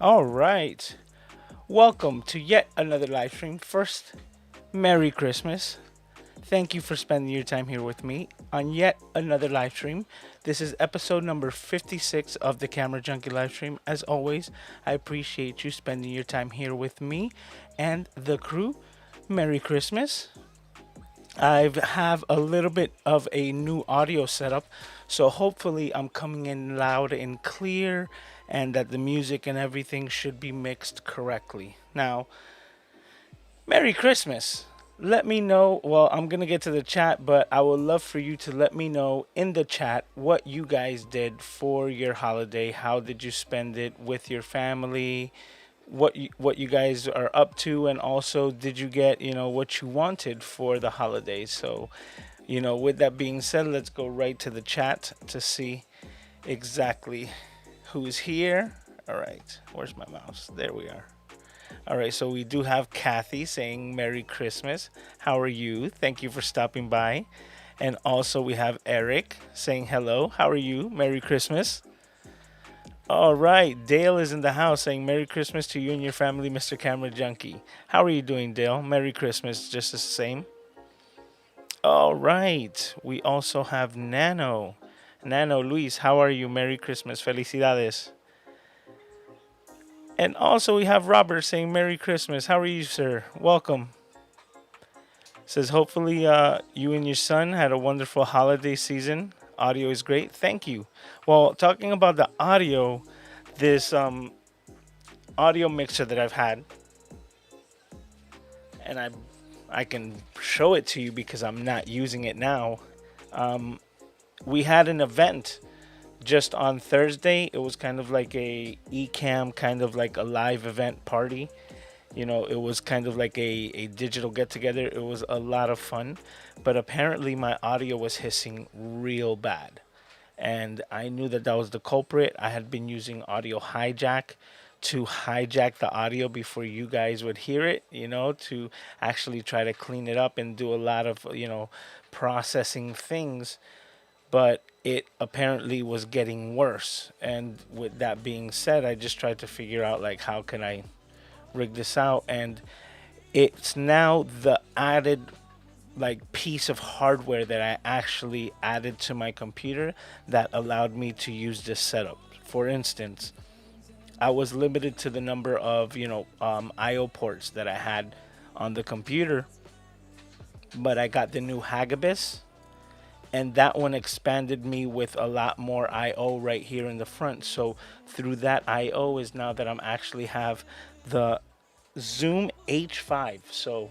All right. Welcome to yet another live stream. First, Merry Christmas. Thank you for spending your time here with me on yet another live stream. This is episode number 56 of the Camera Junkie live stream. As always, I appreciate you spending your time here with me and the crew. Merry Christmas. I have a little bit of a new audio setup, so hopefully I'm coming in loud and clear and that the music and everything should be mixed correctly. Now, Merry Christmas. Let me know. Well, I'm going to get to the chat, but I would love for you to let me know in the chat what you guys did for your holiday. How did you spend it with your family? What you guys are up to, and also did you get what you wanted for the holidays? So, with that being said, let's go right to the chat to see exactly who's here. All right, where's my mouse? There we are. All right, so we do have Kathy saying Merry Christmas. How are you? Thank you for stopping by. And also we have Eric saying hello. How are you? Merry Christmas. All right, Dale is in the house saying Merry Christmas to you and your family, Mr. Camera Junkie. How are you doing, Dale? Merry Christmas, just the same. All right, we also have Nano. Nano, Luis, how are you? Merry Christmas. Felicidades. And also we have Robert saying Merry Christmas. How are you, sir? Welcome. Says hopefully you and your son had a wonderful holiday season. Audio is great. Thank you. Well, talking about the audio, this audio mixer that I've had, and I can show it to you because I'm not using it now. We had an event just on Thursday. It was kind of like a Ecamm, kind of like a live event party. It was kind of like a digital get together. It was a lot of fun, but apparently my audio was hissing real bad. And I knew that that was the culprit. I had been using audio hijack to hijack the audio before you guys would hear it, to actually try to clean it up and do a lot of, processing things. But it apparently was getting worse. And with that being said, I just tried to figure out, like, how can I rig this out? And it's now the added like piece of hardware that I actually added to my computer that allowed me to use this setup. For instance, I was limited to the number of IO ports that I had on the computer, but I got the new Hagibis, and that one expanded me with a lot more IO right here in the front. So through that IO is now that I'm actually have the Zoom H5. So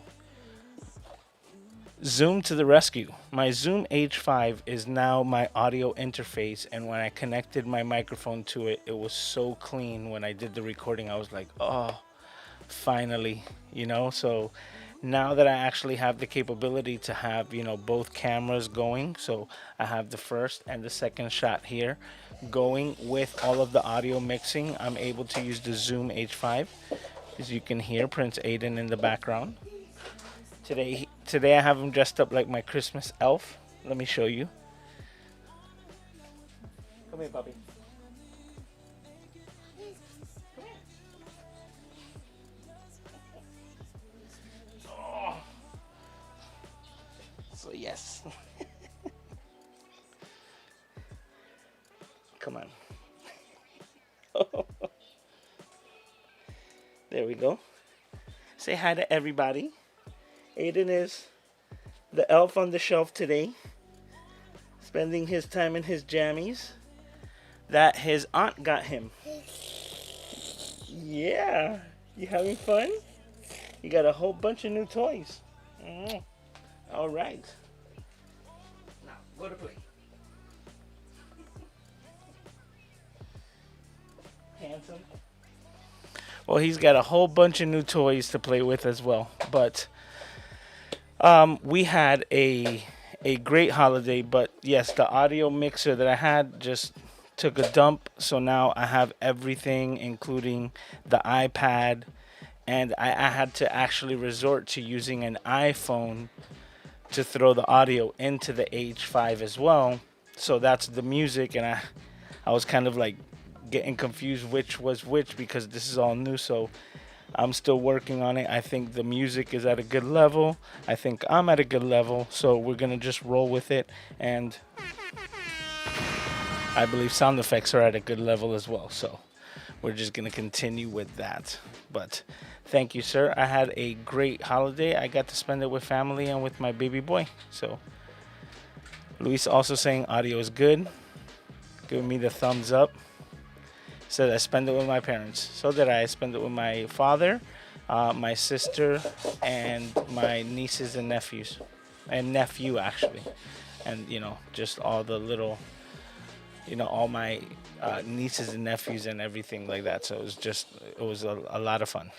Zoom to the rescue. My Zoom H5 is now my audio interface, and when I connected my microphone to it, it was so clean. When I did the recording, I was like, oh, finally, So now that I actually have the capability to have, both cameras going, so I have the first and the second shot here going with all of the audio mixing, I'm able to use the Zoom H5. As you can hear, Prince Aiden in the background. Today I have him dressed up like my Christmas elf. Let me show you. Come here, puppy. Oh. So yes. Come on. There we go. Say hi to everybody. Aiden is the elf on the shelf today, spending his time in his jammies that his aunt got him. Yeah, you having fun? You got a whole bunch of new toys. All right. Now, go to play. Handsome. Well, he's got a whole bunch of new toys to play with as well, but we had a great holiday, but yes, the audio mixer that I had just took a dump. So now I have everything, including the iPad, and I had to actually resort to using an iPhone to throw the audio into the H5 as well. So that's the music, and I was kind of like getting confused which was which because this is all new. So I'm still working on it. I think the music is at a good level. I think I'm at a good level. So we're gonna just roll with it. And I believe sound effects are at a good level as well. So we're just gonna continue with that. But thank you, sir. I had a great holiday. I got to spend it with family and with my baby boy. So Luis also saying audio is good, giving me the thumbs up. Said I spend it with my parents. So did I. Spend it with my father, my sister, and my nieces and nephews, and nephew actually, and just all the little, all my nieces and nephews and everything like that. So it was a lot of fun.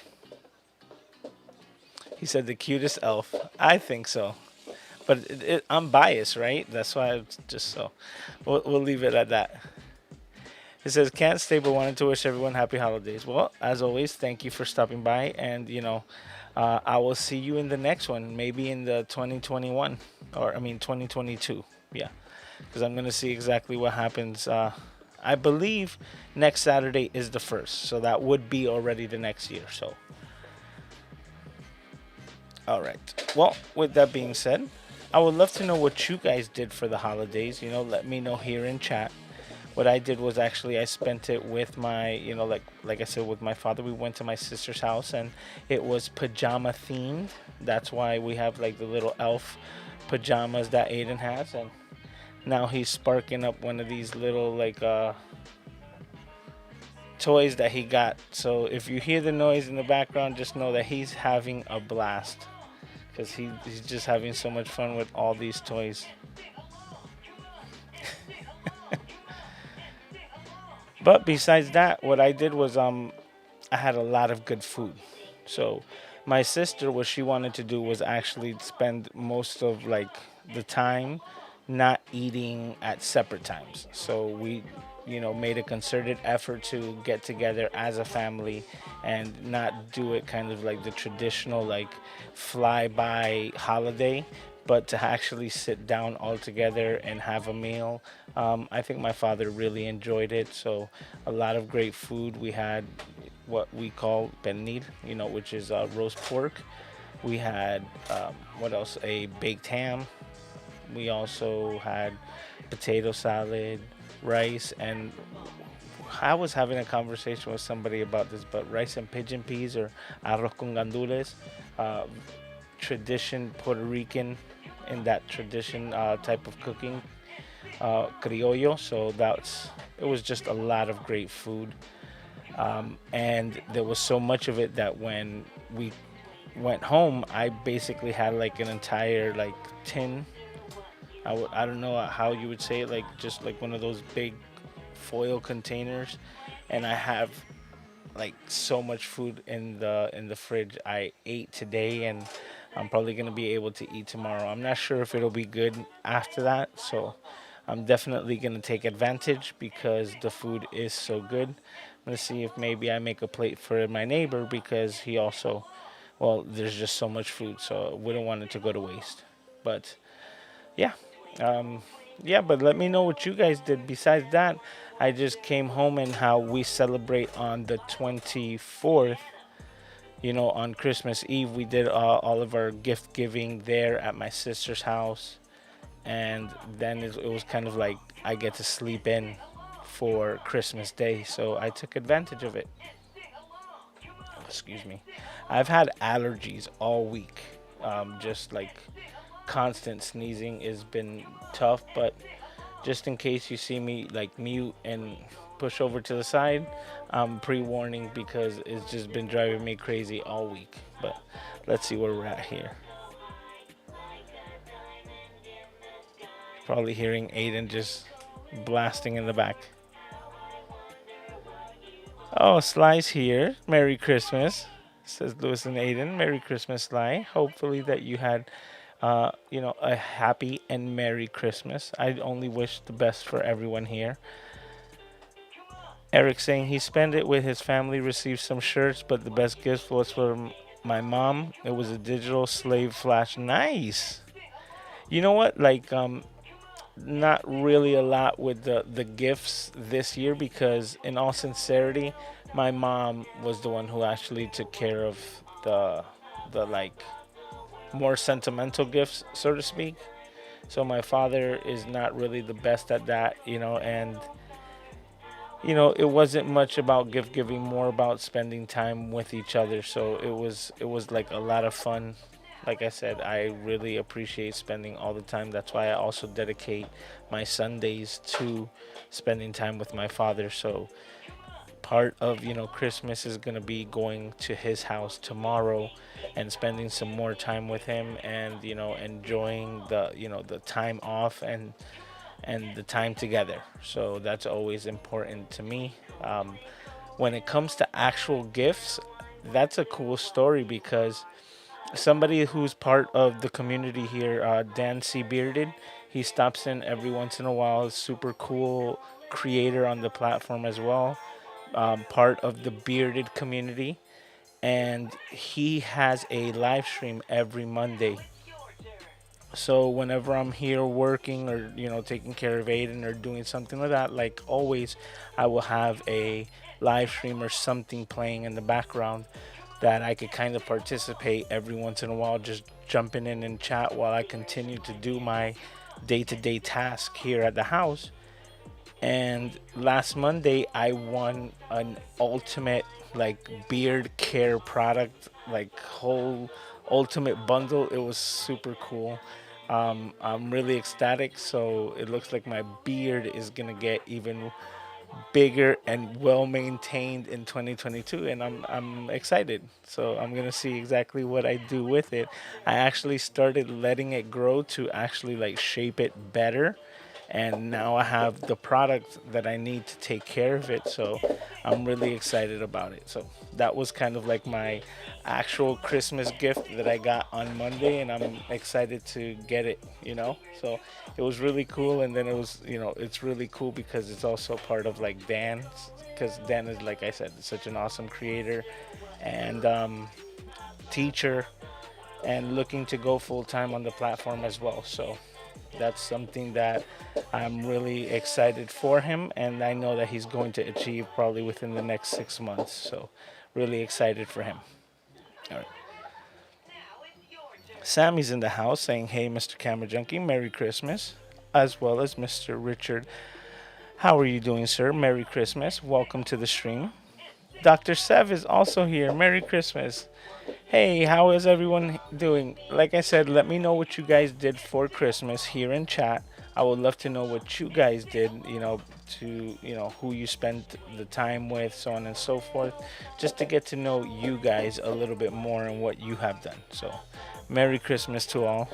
He said the cutest elf. I think so, but I'm biased, right? That's why it's just so. We'll leave it at that. It says, can't stay but wanted to wish everyone happy holidays. Well, as always, thank you for stopping by. And, I will see you in the next one, maybe in the 2021, or I mean 2022. Yeah, because I'm going to see exactly what happens. I believe next Saturday is the 1st. So that would be already the next year. So, all right. Well, with that being said, I would love to know what you guys did for the holidays. Let me know here in chat. What I did was actually I spent it with my, like I said, with my father. We went to my sister's house and it was pajama themed. That's why we have like the little elf pajamas that Aiden has, and now he's sparking up one of these little toys that he got. So if you hear the noise in the background, just know that he's having a blast because he's just having so much fun with all these toys. But besides that, what I did was I had a lot of good food. So my sister, what she wanted to do was actually spend most of the time not eating at separate times. So we, made a concerted effort to get together as a family and not do it kind of like the traditional fly by holiday, but to actually sit down all together and have a meal. I think my father really enjoyed it. So a lot of great food. We had what we call pernil, which is roast pork. We had, what else? A baked ham. We also had potato salad, rice, and I was having a conversation with somebody about this, but rice and pigeon peas, or arroz con gandules, tradition Puerto Rican, in that tradition type of cooking, criollo. So it was just a lot of great food, and there was so much of it that when we went home, I basically had an entire tin. I don't know how you would say it, just one of those big foil containers, and I have so much food in the fridge. I ate today, and I'm probably gonna be able to eat tomorrow. I'm not sure if it'll be good after that, so I'm definitely gonna take advantage because the food is so good. I'm gonna see if maybe I make a plate for my neighbor because he also, well, there's just so much food, so I wouldn't want it to go to waste. But yeah, yeah. But let me know what you guys did. Besides that, I just came home and how we celebrate on the 24th. On Christmas Eve, we did all of our gift giving there at my sister's house. And then it was kind of like I get to sleep in for Christmas Day. So I took advantage of it. Excuse me. I've had allergies all week. Just constant sneezing has been tough. But just in case you see me mute and push over to the side, pre-warning because it's just been driving me crazy all week. But let's see where we're at here. Probably hearing Aiden just blasting in the back. Oh, Sly's here. Merry Christmas, says Lewis and Aiden. Merry Christmas, Sly. Hopefully that you had a happy and Merry Christmas. I only wish the best for everyone here. Eric saying he spent it with his family, received some shirts, but the best gift was for my mom. It was a digital slave flash. Nice. You know what? not really a lot with the gifts this year because, in all sincerity, my mom was the one who actually took care of the like more sentimental gifts, so to speak. So my father is not really the best at that, and it wasn't much about gift giving, more about spending time with each other. So it was like a lot of fun. Like I said, I really appreciate spending all the time. That's why I also dedicate my Sundays to spending time with my father. So part of Christmas is going to be going to his house tomorrow and spending some more time with him, and enjoying the time off and the time together. So that's always important to me. Um, when it comes to actual gifts, that's a cool story because somebody who's part of the community here, Dan C. Bearded, he stops in every once in a while. Super cool creator on the platform as well, part of the Bearded community. And he has a live stream every Monday. So whenever I'm here working or taking care of Aiden or doing something like that, like always, I will have a live stream or something playing in the background that I could kind of participate every once in a while, just jumping in and chat while I continue to do my day-to-day task here at the house. And last Monday, I won an ultimate like beard care product, like whole ultimate bundle. It was super cool. I'm really ecstatic. So it looks like my beard is gonna get even bigger and well maintained in 2022, and I'm excited. So I'm gonna see exactly what I do with it. I actually started letting it grow to actually like shape it better, and now I have the product that I need to take care of it. So I'm really excited about it. So that was kind of like my actual Christmas gift that I got on Monday, and I'm excited to get it. So it was really cool, and then it's really cool because it's also part of like Dan, because Dan is, like I said, such an awesome creator and teacher, and looking to go full time on the platform as well. So that's something that I'm really excited for him, and I know that he's going to achieve probably within the next 6 months. So, really excited for him. All right. Sammy's in the house saying, "Hey, Mr. Camera Junkie, Merry Christmas," as well as Mr. Richard. How are you doing, sir? Merry Christmas. Welcome to the stream. Dr. Sev is also here. Merry Christmas. Hey, how is everyone doing? Like I said, let me know what you guys did for Christmas here in chat. I would love to know what you guys did, who you spent the time with, so on and so forth, just to get to know you guys a little bit more and what you have done. So, Merry Christmas to all.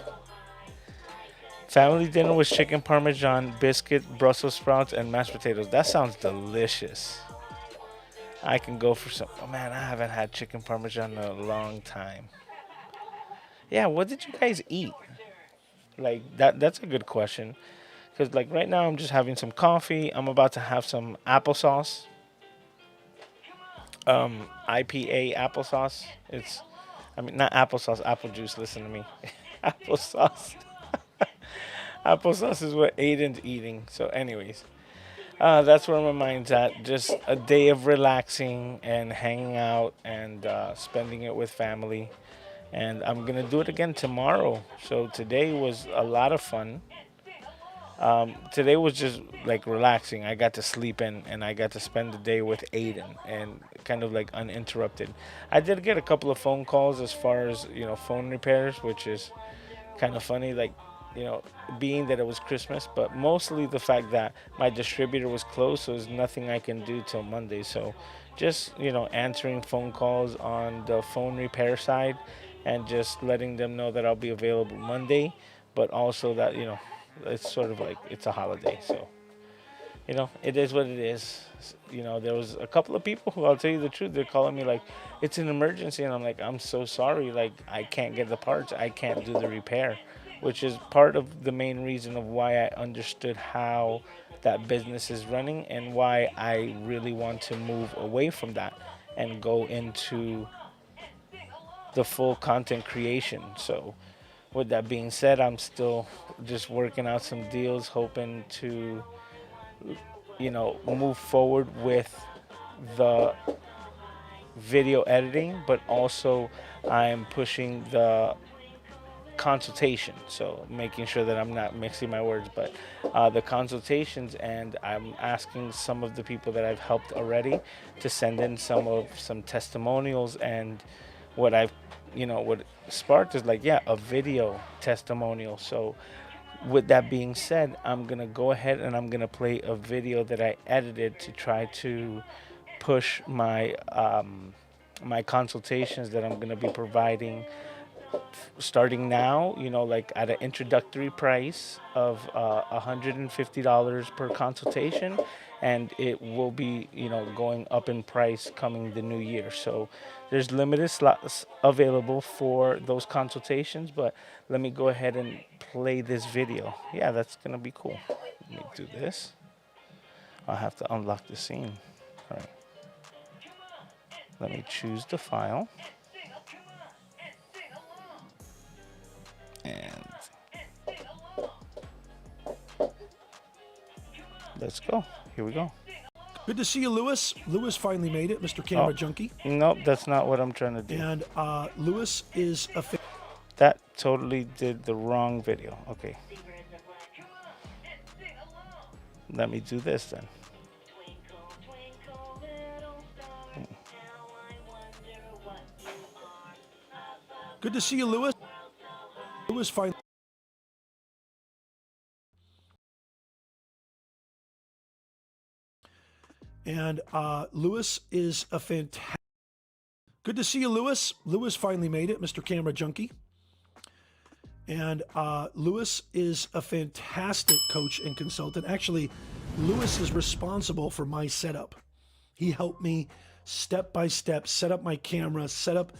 Family dinner was chicken parmesan, biscuit, Brussels sprouts, and mashed potatoes. That sounds delicious. I can go for some. Oh man, I haven't had chicken parmesan in a long time. Yeah, what did you guys eat? Like that's a good question. Cuz like right now I'm just having some coffee. I'm about to have some applesauce. IPA applesauce. I mean not applesauce, apple juice, listen to me. Applesauce. Applesauce is what Aiden's eating. So anyways, that's where my mind's at. Just a day of relaxing and hanging out and spending it with family. And I'm gonna do it again tomorrow. So today was a lot of fun. Today was just like relaxing. I got to sleep in and I got to spend the day with Aiden and kind of like uninterrupted. I did get a couple of phone calls as far as phone repairs, which is kind of funny. Like you know, being that it was Christmas, but mostly the fact that my distributor was closed, so there's nothing I can do till Monday. So just, answering phone calls on the phone repair side and just letting them know that I'll be available Monday, but also that, it's sort of like it's a holiday. So, it is what it is. There was a couple of people who, I'll tell you the truth, they're calling me like, it's an emergency. And I'm like, I'm so sorry. Like, I can't get the parts. I can't do the repair, which is part of the main reason of why I understood how that business is running and why I really want to move away from that and go into the full content creation. So, with that being said, I'm still just working out some deals, hoping to, move forward with the video editing, but also I'm pushing the consultation, so making sure that I'm not mixing my words, but the consultations, and I'm asking some of the people that I've helped already to send in some testimonials. And what I've what sparked is like, yeah, a video testimonial. So with that being said, I'm gonna go ahead and I'm gonna play a video that I edited to try to push my consultations that I'm gonna be providing starting now, like at an introductory price of $150 per consultation, and it will be, going up in price coming the new year. So there's limited slots available for those consultations, but let me go ahead and play this video. Yeah, that's gonna be cool. Let me do this. I'll have to unlock the scene. All right. Let me choose the file. And let's go. Here we go. Good to see you, Lewis. Lewis finally made it, Mr. Camera Junkie. Nope, that's not what I'm trying to do. And Lewis is a that totally did the wrong video. Okay. Let me do this then. Good to see you, Lewis. Lewis finally. And Lewis is a fantastic. Good to see you, Lewis. Lewis finally made it, Mr. Camera Junkie. And Lewis is a fantastic coach and consultant. Actually, Lewis is responsible for my setup. He helped me step by step set up my camera, set up,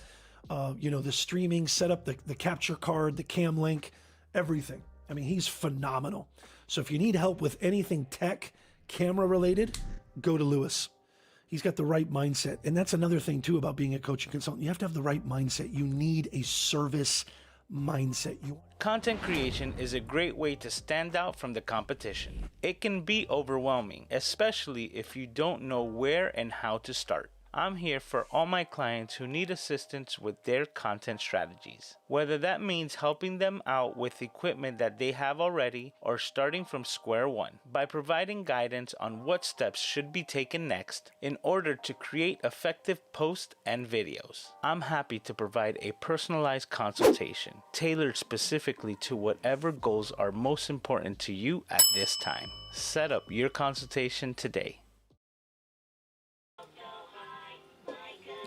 the streaming, set up the capture card, the cam link, everything. I mean, he's phenomenal. So if you need help with anything tech, camera related, go to Lewis. He's got the right mindset. And that's another thing too about being a coach and consultant. You have to have the right mindset. You need a service mindset. Content creation is a great way to stand out from the competition. It can be overwhelming, especially if you don't know where and how to start. I'm here for all my clients who need assistance with their content strategies. Whether that means helping them out with equipment that they have already or starting from square one, by providing guidance on what steps should be taken next in order to create effective posts and videos. I'm happy to provide a personalized consultation tailored specifically to whatever goals are most important to you at this time. Set up your consultation today.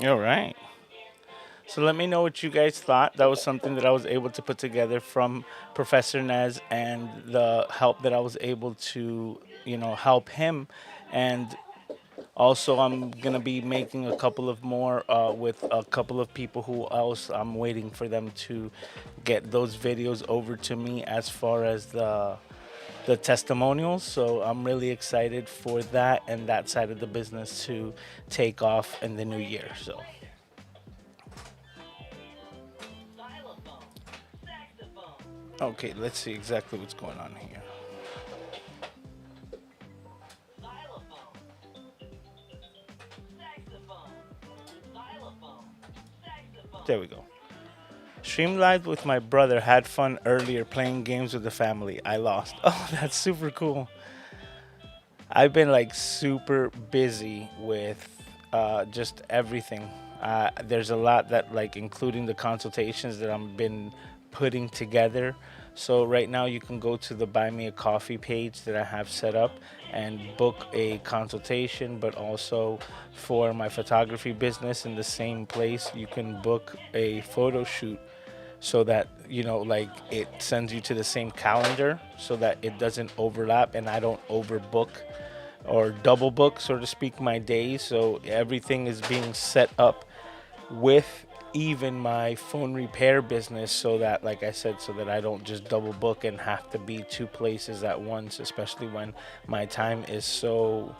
All right. So let me know what you guys thought. That was something that I was able to put together from Professor Nez, and the help that I was able to, help him. And also I'm going to be making a couple of more with a couple of people who else I'm waiting for them to get those videos over to me as far as the testimonials. So I'm really excited for that and that side of the business to take off in the new year. So okay, let's see exactly what's going on here. There we go. Stream live with my brother. Had fun earlier playing games with the family. I lost. Oh, that's super cool. I've been like super busy with just everything. There's a lot that, like, including the consultations that I've been putting together. So right now you can go to the Buy Me a Coffee page that I have set up and book a consultation, but also for my photography business in the same place, you can book a photo shoot so that, like, it sends you to the same calendar so that it doesn't overlap and I don't overbook or double book, so to speak, my days. So everything is being set up with even my phone repair business, so that, like I said, so that I don't just double book and have to be two places at once, especially when my time is so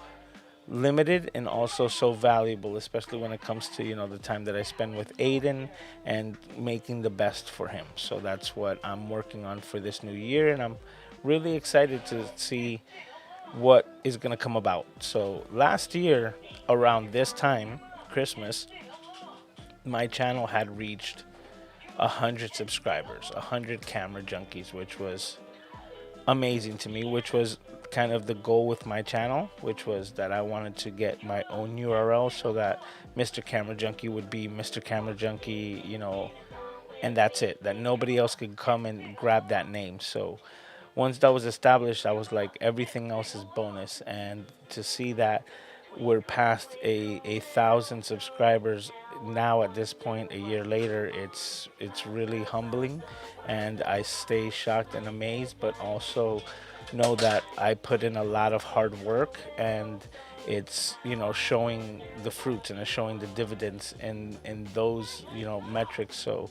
limited and also so valuable, especially when it comes to, the time that I spend with Aiden and making the best for him. So that's what I'm working on for this new year, and I'm really excited to see what is going to come about. So last year, around this time, Christmas, my channel had reached 100 subscribers, 100 camera junkies, which was amazing to me, which was kind of the goal with my channel, which was that I wanted to get my own URL so that Mr. Camera Junkie would be Mr. Camera Junkie, and that's it, that nobody else could come and grab that name. So once that was established, I was like, everything else is bonus. And to see that we're past a thousand subscribers now at this point, a year later, it's really humbling, and I stay shocked and amazed, but also know that I put in a lot of hard work, and it's showing the fruits, and it's showing the dividends in those metrics. So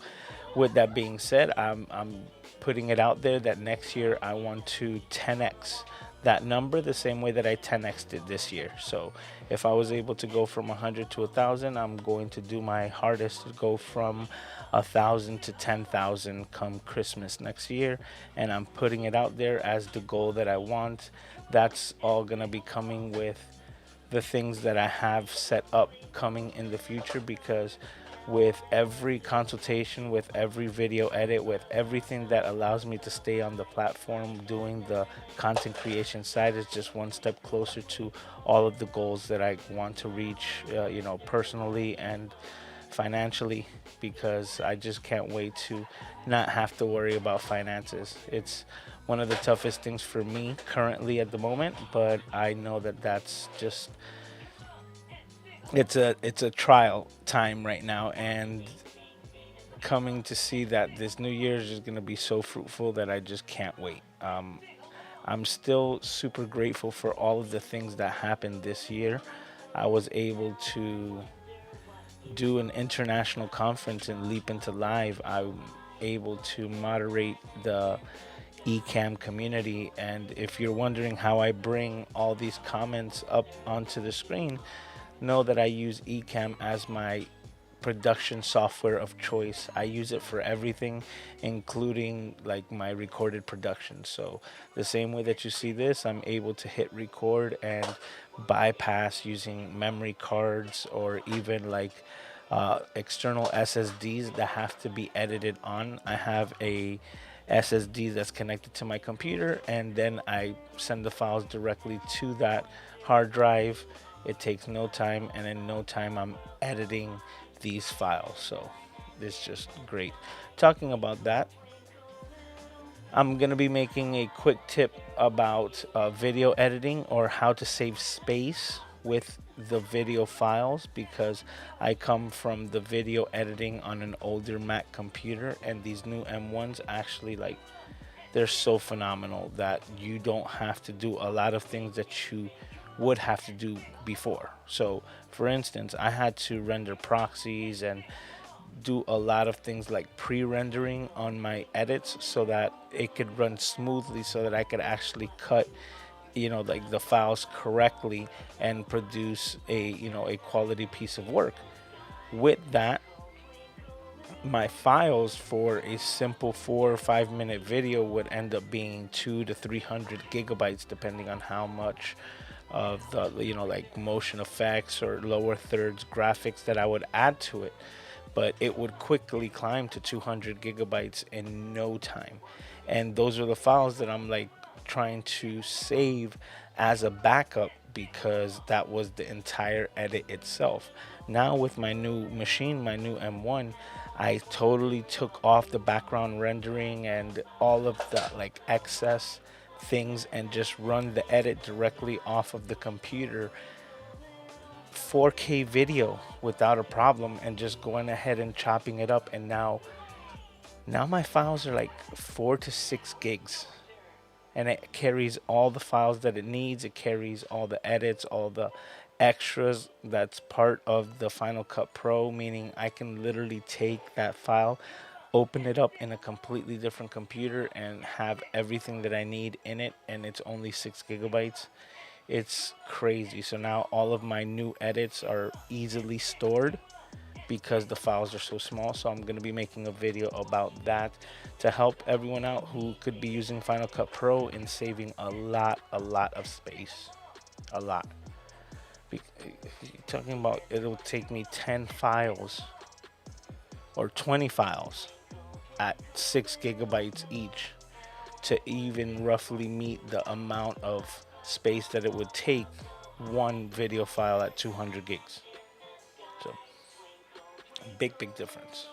with that being said, I'm putting it out there that next year I want to 10x that number the same way that I 10x did this year. So if I was able to go from 100 to 1,000, I'm going to do my hardest to go from 1,000 to 10,000 come Christmas next year, and I'm putting it out there as the goal that I want. That's all gonna be coming with the things that I have set up coming in the future, because with every consultation, with every video edit, with everything that allows me to stay on the platform doing the content creation side, is just one step closer to all of the goals that I want to reach, personally and financially, because I just can't wait to not have to worry about finances. It's one of the toughest things for me currently at the moment, but I know that that's just it's a trial time right now, and coming to see that this new year is just going to be so fruitful that I just can't wait. I'm still super grateful for all of the things that happened this year. I was able to do an international conference and leap into live. I'm able to moderate the Ecamm community, and if you're wondering how I bring all these comments up onto the screen, know that I use Ecamm as my production software of choice. I use it for everything, including like my recorded production. So the same way that you see this, I'm able to hit record and bypass using memory cards, or even like external SSDs that have to be edited on. I have a SSD that's connected to my computer, and then I send the files directly to that hard drive. It takes no time, and in no time I'm editing these files. So it's just great. Talking about that, I'm going to be making a quick tip about video editing, or how to save space with the video files, because I come from the video editing on an older Mac computer, and these new M1s actually, like, they're so phenomenal that you don't have to do a lot of things that you would have to do before. So for instance, I had to render proxies and do a lot of things like pre-rendering on my edits so that it could run smoothly, so that I could actually cut like the files correctly and produce a quality piece of work. With that, my files for a simple 4 or 5 minute video would end up being 200 to 300 gigabytes, depending on how much of the like motion effects or lower thirds graphics that I would add to it. But it would quickly climb to 200 gigabytes in no time, and those are the files that I'm like trying to save as a backup, because that was the entire edit itself. Now with my new machine, my new M1, I totally took off the background rendering and all of the like excess things, and just run the edit directly off of the computer, 4K video without a problem, and just going ahead and chopping it up. And now my files are like 4 to 6 gigs, and it carries all the files that it needs. It carries all the edits, all the extras that's part of the Final Cut Pro, meaning I can literally take that file, open it up in a completely different computer, and have everything that I need in it, and it's only 6 gigabytes. It's crazy. So now all of my new edits are easily stored because the files are so small. So I'm going to be making a video about that to help everyone out who could be using Final Cut Pro in saving a lot of space. A lot. Be- Talking about it'll take me 10 files or 20 files at 6 gigabytes each to even roughly meet the amount of space that it would take one video file at 200 gigs. So, big difference.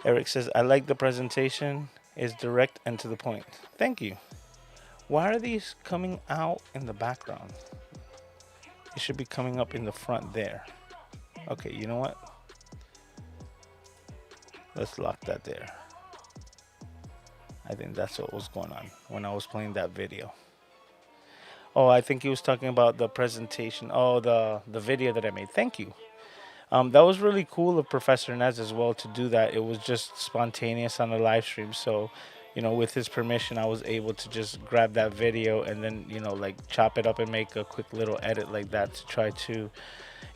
Eric says, I like the presentation, is direct and to the point. Thank you. Why are these coming out in the background? It should be coming up in the front there. Okay, you know what? Let's lock that there. I think that's what was going on when I was playing that video. Oh, I think he was talking about the presentation. Oh, the video that I made. Thank you. That was really cool of Professor Nez as well to do that. It was just spontaneous on the live stream. So, with his permission, I was able to just grab that video and then, like chop it up and make a quick little edit like that to try to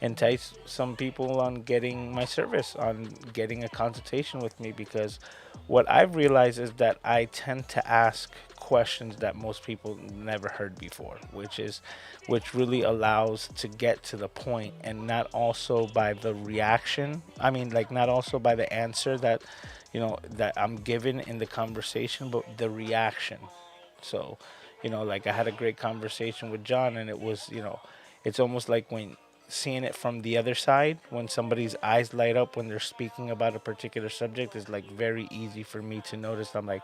entice some people on getting my service, on getting a consultation with me, because what I've realized is that I tend to ask questions that most people never heard before, which really allows to get to the point, and not also by the reaction. I mean, like, not also by the answer that that I'm given in the conversation, but the reaction. So, like I had a great conversation with John, and it was, it's almost like when seeing it from the other side, when somebody's eyes light up when they're speaking about a particular subject, is like very easy for me to notice. I'm like,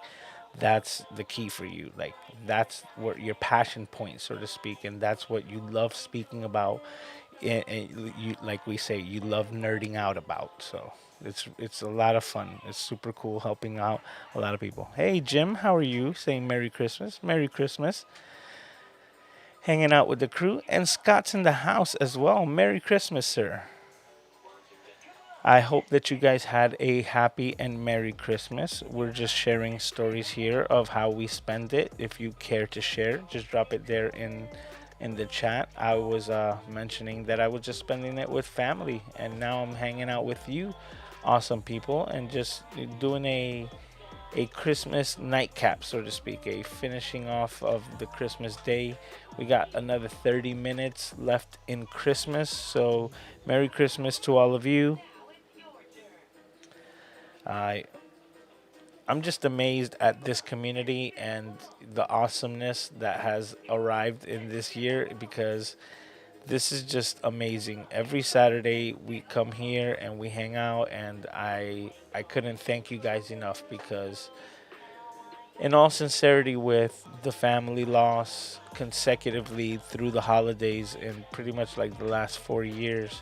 that's the key for you. Like, that's where your passion point, so to speak, and that's what you love speaking about. And you, like we say, you love nerding out about. So it's a lot of fun. It's super cool helping out a lot of people. Hey Jim, how are you? Saying Merry Christmas. Merry Christmas. Hanging out with the crew, and Scott's in the house as well. Merry Christmas, sir. I hope that you guys had a happy and Merry Christmas. We're just sharing stories here of how we spend it. If you care to share, just drop it there in the chat. I was mentioning that I was just spending it with family, and now I'm hanging out with you, awesome people, and just doing a Christmas nightcap, so to speak, a finishing off of the Christmas day. We got another 30 minutes left in Christmas, so Merry Christmas to all of you. I'm just amazed at this community and the awesomeness that has arrived in this year, because this is just amazing. Every Saturday we come here and we hang out, and I couldn't thank you guys enough, because in all sincerity, with the family loss consecutively through the holidays, and pretty much like the last 4 years,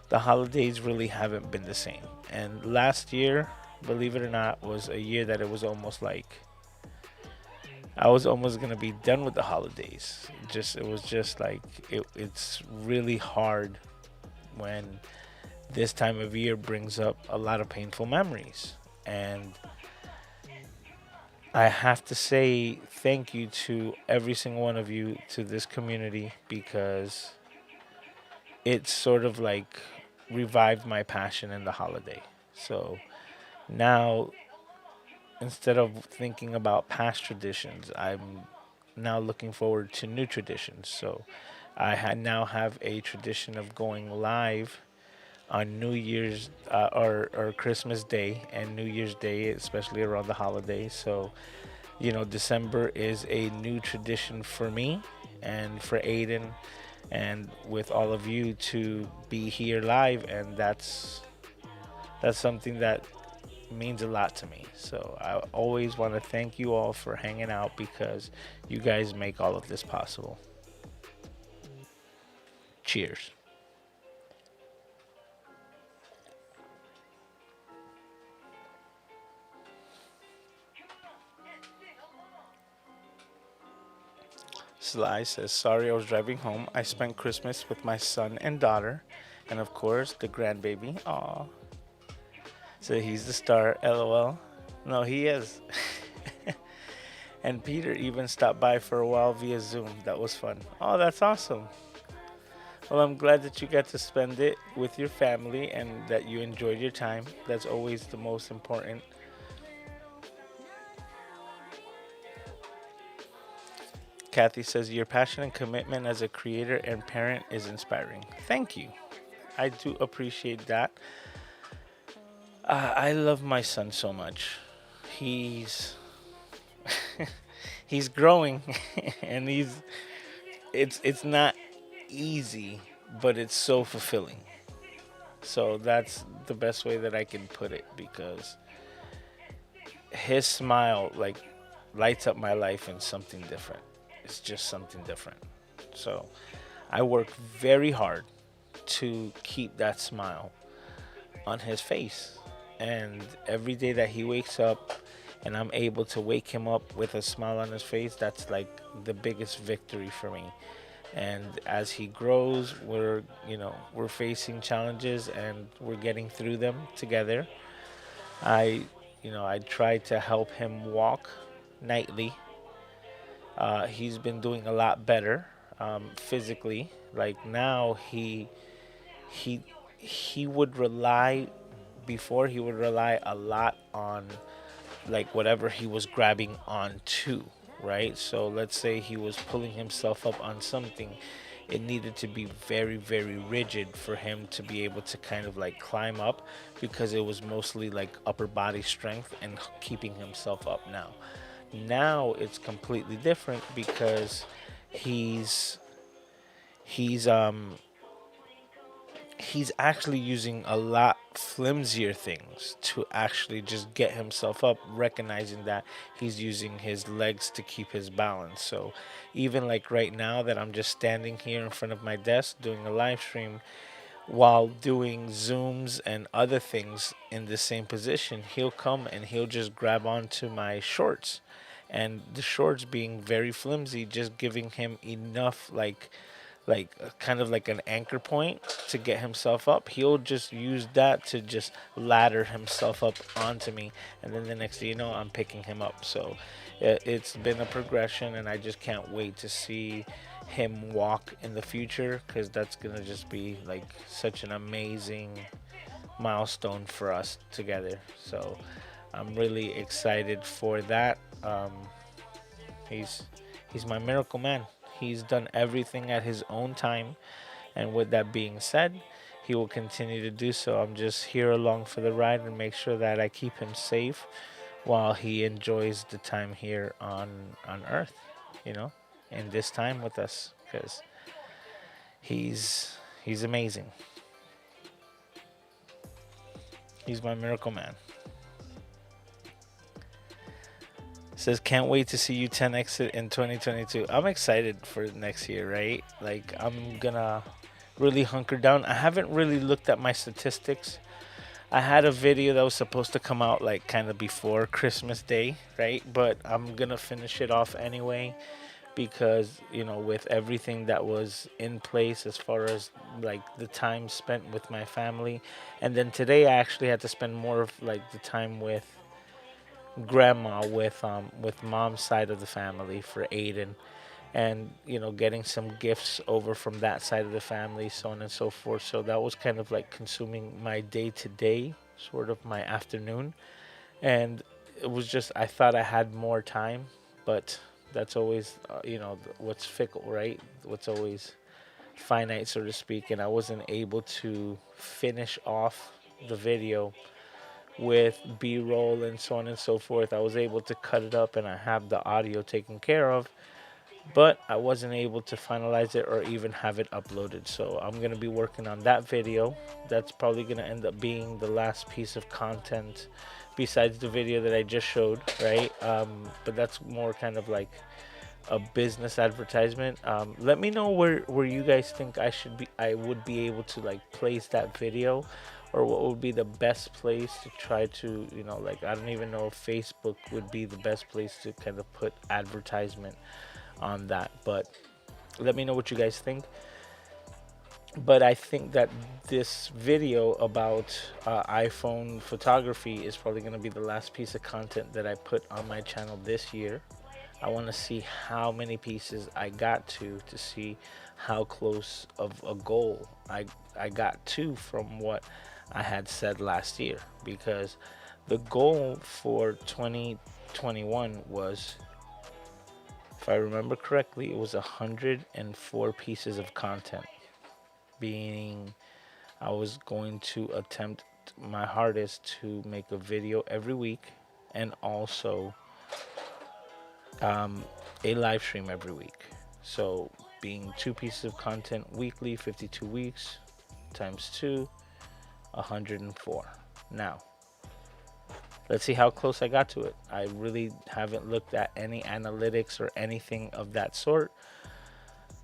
the holidays really haven't been the same. And last year, believe it or not, was a year that it was almost like I was almost gonna be done with the holidays. It was just like it's really hard when this time of year brings up a lot of painful memories. And I have to say thank you to every single one of you, to this community, because it's sort of like revived my passion in the holiday. So now, instead of thinking about past traditions, I'm now looking forward to new traditions. So now have a tradition of going live on New Year's or Christmas Day and New Year's Day, especially around the holidays. So, December is a new tradition for me and for Aiden and with all of you to be here live, and that's something that means a lot to me. So I always want to thank you all for hanging out, because you guys make all of this possible. Cheers. Sly says, sorry, I was driving home. I spent Christmas with my son and daughter, and of course, the grandbaby. Aw. So he's the star, lol. No, he is. And Peter even stopped by for a while via Zoom. That was fun. Oh, that's awesome. Well, I'm glad that you got to spend it with your family and that you enjoyed your time. That's always the most important. Kathy says, your passion and commitment as a creator and parent is inspiring. Thank you. I do appreciate that. I love my son so much. He's he's growing and it's not easy, but it's so fulfilling. So that's the best way that I can put it because his smile like lights up my life in something different. It's just something different. So I work very hard to keep that smile on his face. And every day that he wakes up and I'm able to wake him up with a smile on his face, that's like the biggest victory for me. And as he grows, we're facing challenges and we're getting through them together. I try to help him walk nightly. He's been doing a lot better physically. Like now, he he would rely before he would rely a lot on like whatever he was grabbing onto, right? So let's say he was pulling himself up on something, it needed to be very, very rigid for him to be able to kind of like climb up because it was mostly like upper body strength and keeping himself up now. Now it's completely different because he's he's um he's actually using a lot flimsier things to actually just get himself up, recognizing that he's using his legs to keep his balance. So even like right now that I'm just standing here in front of my desk doing a live stream while doing zooms and other things in the same position, he'll come and he'll just grab onto my shorts, and the shorts being very flimsy, just giving him enough kind of like an anchor point to get himself up. He'll just use that to just ladder himself up onto me, and then the next thing you know, I'm picking him up. So it's been a progression, and I just can't wait to see him walk in the future because that's gonna just be like such an amazing milestone for us together. So I'm really excited for that. He's he's my miracle man. He's done everything at his own time, and with that being said, he will continue to do so. I'm just here along for the ride and make sure that I keep him safe while he enjoys the time here on Earth, you know, in this time with us, because he's amazing. He's my miracle man. Says can't wait to see you 10 exit in 2022. I'm excited for next year, right? Like I'm gonna really hunker down. I haven't really looked at my statistics. I had a video that was supposed to come out like kind of before Christmas Day, right? But I'm gonna finish it off anyway because with everything that was in place as far as like the time spent with my family, and then today I actually had to spend more of like the time with grandma with mom's side of the family for Aiden, and getting some gifts over from that side of the family, so on and so forth. So that was kind of like consuming my day to day, sort of my afternoon, and it was just I thought I had more time, but that's always what's fickle, right? What's always finite, so to speak, and I wasn't able to finish off the video with B-roll and so on and so forth. I was able to cut it up and I have the audio taken care of, but I wasn't able to finalize it or even have it uploaded. So I'm going to be working on that video. That's probably going to end up being the last piece of content besides the video that I just showed, right? But that's more kind of like a business advertisement. Let me know where you guys think I would be able to like place that video, or what would be the best place to try to like I don't even know if Facebook would be the best place to kind of put advertisement on that, but let me know what you guys think. But I think that this video about iPhone photography is probably going to be the last piece of content that I put on my channel this year. I want to see how many pieces I got to see how close of a goal I got to from what I had said last year, because the goal for 2021 was, if I remember correctly, it was 104 pieces of content, being I was going to attempt my hardest to make a video every week, and also a live stream every week. So, being 2 pieces of content weekly, 52 weeks times 2, 104. Now, let's see how close I got to it. I really haven't looked at any analytics or anything of that sort.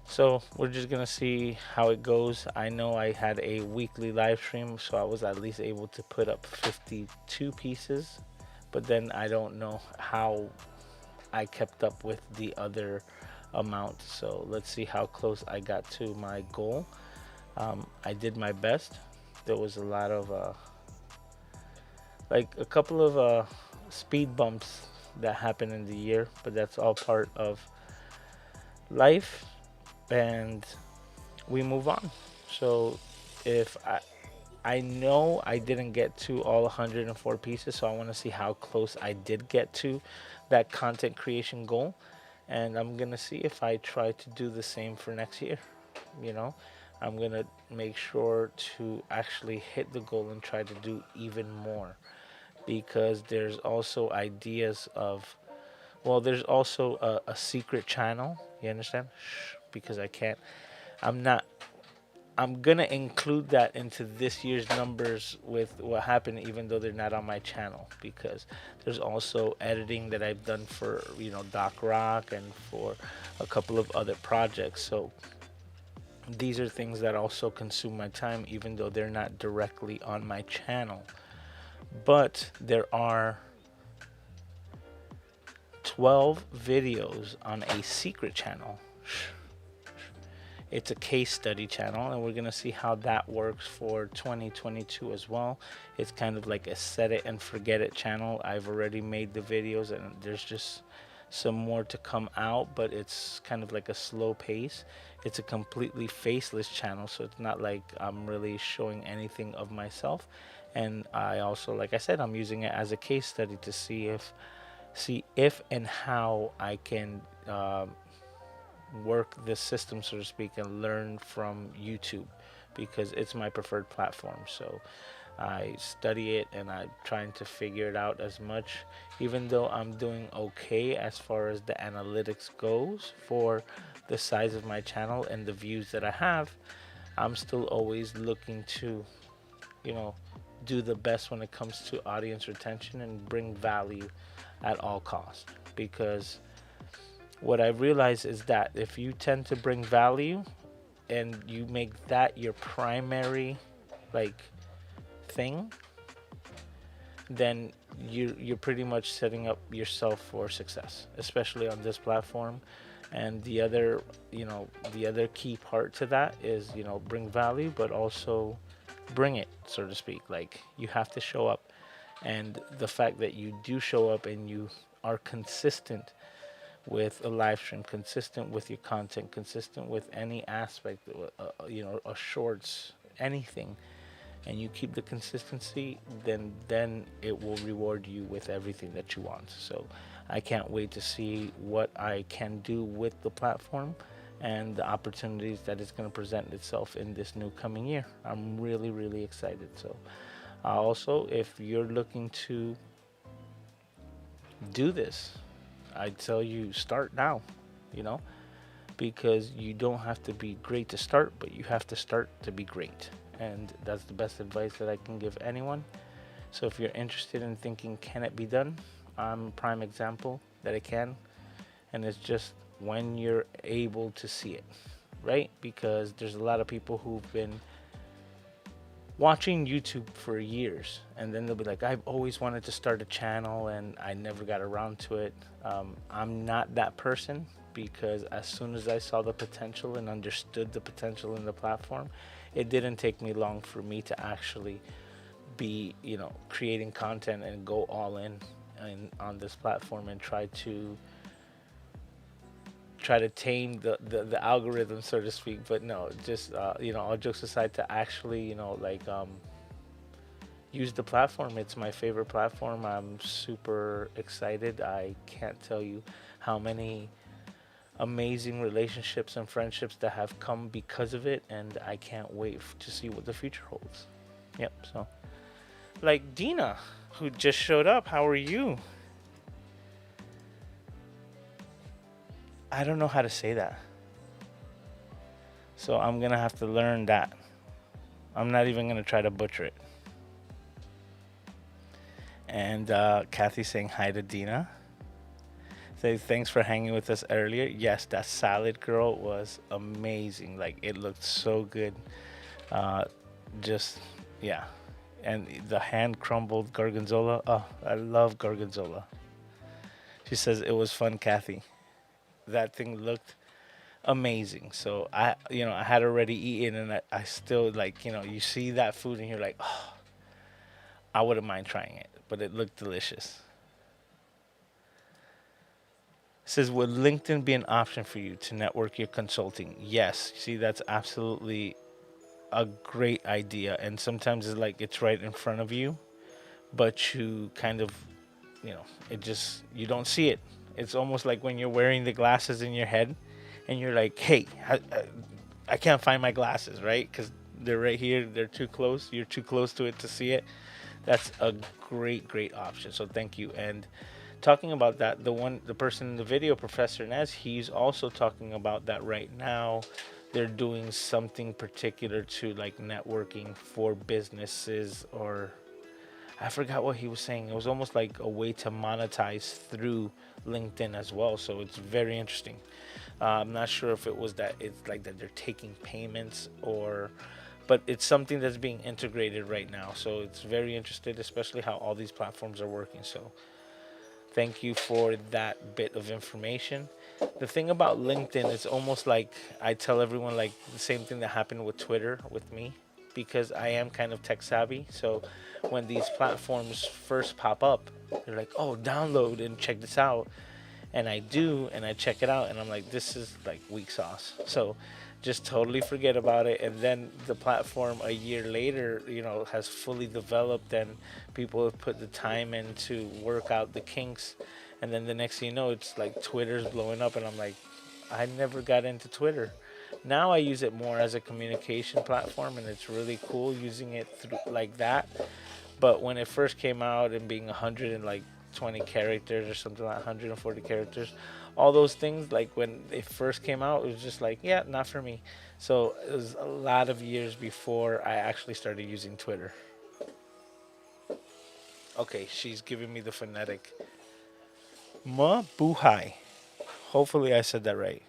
So, we're just going to see how it goes. I know I had a weekly live stream, so I was at least able to put up 52 pieces. But then I don't know how I kept up with the other amount. So let's see how close I got to my goal. I did my best. There was a lot of like a couple of speed bumps that happened in the year, but that's all part of life, and we move on. So if I know I didn't get to all 104 pieces, so I want to see how close I did get to that content creation goal. And I'm going to see if I try to do the same for next year. You know, I'm going to make sure to actually hit the goal and try to do even more, because there's also ideas of, well, there's also a secret channel. You understand? Shh, because I can't, I'm not I'm gonna include that into this year's numbers with what happened, even though they're not on my channel, because there's also editing that I've done for Doc Rock and for a couple of other projects. So these are things that also consume my time, even though they're not directly on my channel. But there are 12 videos on a secret channel. It's a case study channel, and we're going to see how that works for 2022 as well. It's kind of like a set it and forget it channel. I've already made the videos, and there's just some more to come out, but it's kind of like a slow pace. It's a completely faceless channel, so it's not like I'm really showing anything of myself. And I also, like I said, I'm using it as a case study to see if and how I can work this system, so to speak, and learn from YouTube, because it's my preferred platform. So I study it and I'm trying to figure it out as much, even though I'm doing okay as far as the analytics goes for the size of my channel and the views that I have. I'm still always looking to, you know, do the best when it comes to audience retention and bring value at all costs, because what I realize is that if you tend to bring value and you make that your primary like thing, then you're pretty much setting up yourself for success, especially on this platform. And the other key part to that is, bring value, but also bring it, so to speak. Like, you have to show up, and the fact that you do show up and you are consistent with a live stream, consistent with your content, consistent with any aspect, a shorts, anything, and you keep the consistency, then it will reward you with everything that you want. So I can't wait to see what I can do with the platform and the opportunities that it's going to present itself in this new coming year. I'm really, really excited. So also, if you're looking to do this, I tell you, start now, you know, because you don't have to be great to start, but you have to start to be great. And that's the best advice that I can give anyone. So if you're interested in thinking, can it be done? I'm a prime example that it can. And it's just when you're able to see it, right? Because there's a lot of people who've been watching YouTube for years, and then they'll be like, I've always wanted to start a channel and I never got around to it. I'm not that person, because as soon as I saw the potential and understood the potential in the platform, it didn't take me long for me to actually be, creating content and go all in on this platform and try to try to tame the algorithm, so to speak. But no, just all jokes aside, to actually use the platform. It's my favorite platform. I'm super excited. I can't tell you how many amazing relationships and friendships that have come because of it, and I can't wait to see what the future holds. Yep. So, like Dina, who just showed up. How are you? I don't know how to say that, so I'm gonna have to learn that. I'm not even gonna try to butcher it. And Kathy saying hi to Dina. Say thanks for hanging with us earlier. Yes, that salad girl was amazing. Like it looked so good. Uh, just yeah, and the hand crumbled gorgonzola. Oh, I love gorgonzola. She says it was fun, Kathy. That thing looked amazing. So I had already eaten, and I still like, you see that food and you're like, oh, I wouldn't mind trying it, but it looked delicious. Says, would LinkedIn be an option for you to network your consulting? Yes. See, that's absolutely a great idea. And sometimes it's like it's right in front of you, but you kind of, it just, you don't see it. It's almost like when you're wearing the glasses in your head and you're like, hey, I can't find my glasses, right? Because they're right here. They're too close. You're too close to it to see it. That's a great option. So thank you. And talking about that, the person in the video, Professor Nez, he's also talking about that right now. They're doing something particular to like networking for businesses, or I forgot what he was saying. It was almost like a way to monetize through LinkedIn as well. So it's very interesting. I'm not sure if it was that it's like that they're taking payments, or but it's something that's being integrated right now. So it's very interesting, especially how all these platforms are working. So thank you for that bit of information. The thing about LinkedIn is almost like I tell everyone, like the same thing that happened with Twitter with me, because I am kind of tech savvy. So when these platforms first pop up, they're like, oh, download and check this out. And I do, and I check it out, and I'm like, this is like weak sauce. So just totally forget about it. And then the platform a year later, has fully developed, and people have put the time in to work out the kinks. And then the next thing you know, it's like Twitter's blowing up, and I'm like, I never got into Twitter. Now I use it more as a communication platform, and it's really cool using it through like that. But when it first came out and being 120 characters or something like 140 characters, all those things, like when it first came out, it was just like, yeah, not for me. So it was a lot of years before I actually started using Twitter. Okay, she's giving me the phonetic. Mabuhay. Hopefully I said that right.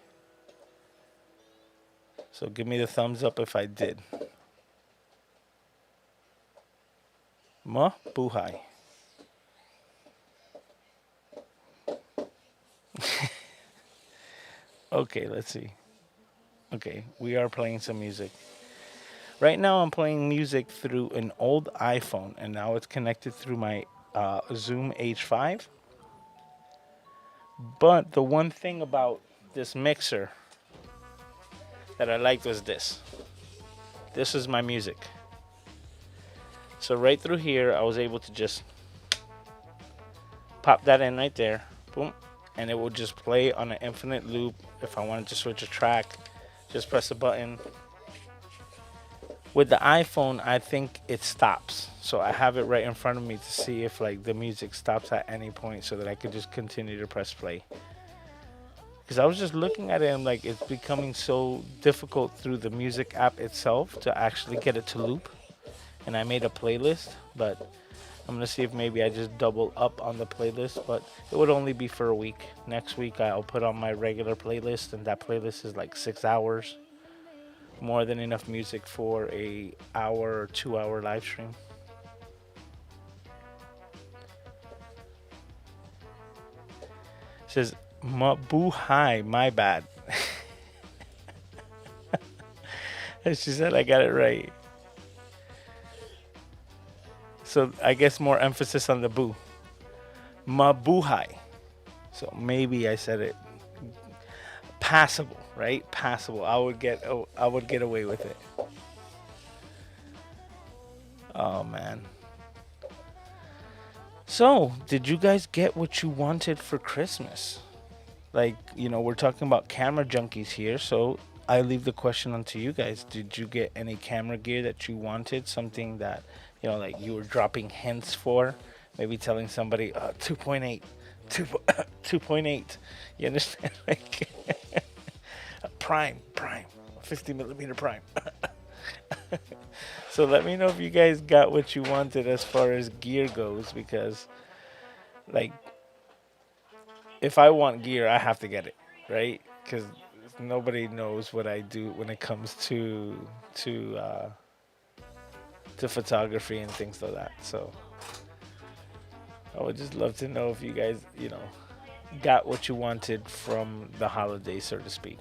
So give me the thumbs up if I did. Mabuhay. Okay, let's see. Okay, we are playing some music. Right now I'm playing music through an old iPhone, and now it's connected through my Zoom H5. But the one thing about this mixer that I liked was this. This is my music. So right through here, I was able to just pop that in right there. Boom. And it will just play on an infinite loop. If I wanted to switch a track, just press a button. With the iPhone, I think it stops. So I have it right in front of me to see if like the music stops at any point, so that I could just continue to press play. Because I was just looking at it and like it's becoming so difficult through the music app itself to actually get it to loop. And I made a playlist, but I'm gonna see if maybe I just double up on the playlist, but it would only be for a week. Next week I'll put on my regular playlist, and that playlist is like 6 hours. More than enough music for a hour or 2 hour live stream. It says Mabuhay, my bad. She said I got it right. So I guess more emphasis on the boo. Mabuhay. So maybe I said it passable, right? Passable. I would get away with it. Oh man. So, did you guys get what you wanted for Christmas? Like, we're talking about camera junkies here, so I leave the question onto you guys. Did you get any camera gear that you wanted? Something that, like you were dropping hints for? Maybe telling somebody 2.8, 2.8. You understand? Like, prime, 50 millimeter prime. So let me know if you guys got what you wanted as far as gear goes, because, like, if I want gear, I have to get it, right? Because nobody knows what I do when it comes to uh, to photography and things like that. So I would just love to know if you guys, got what you wanted from the holiday, so to speak.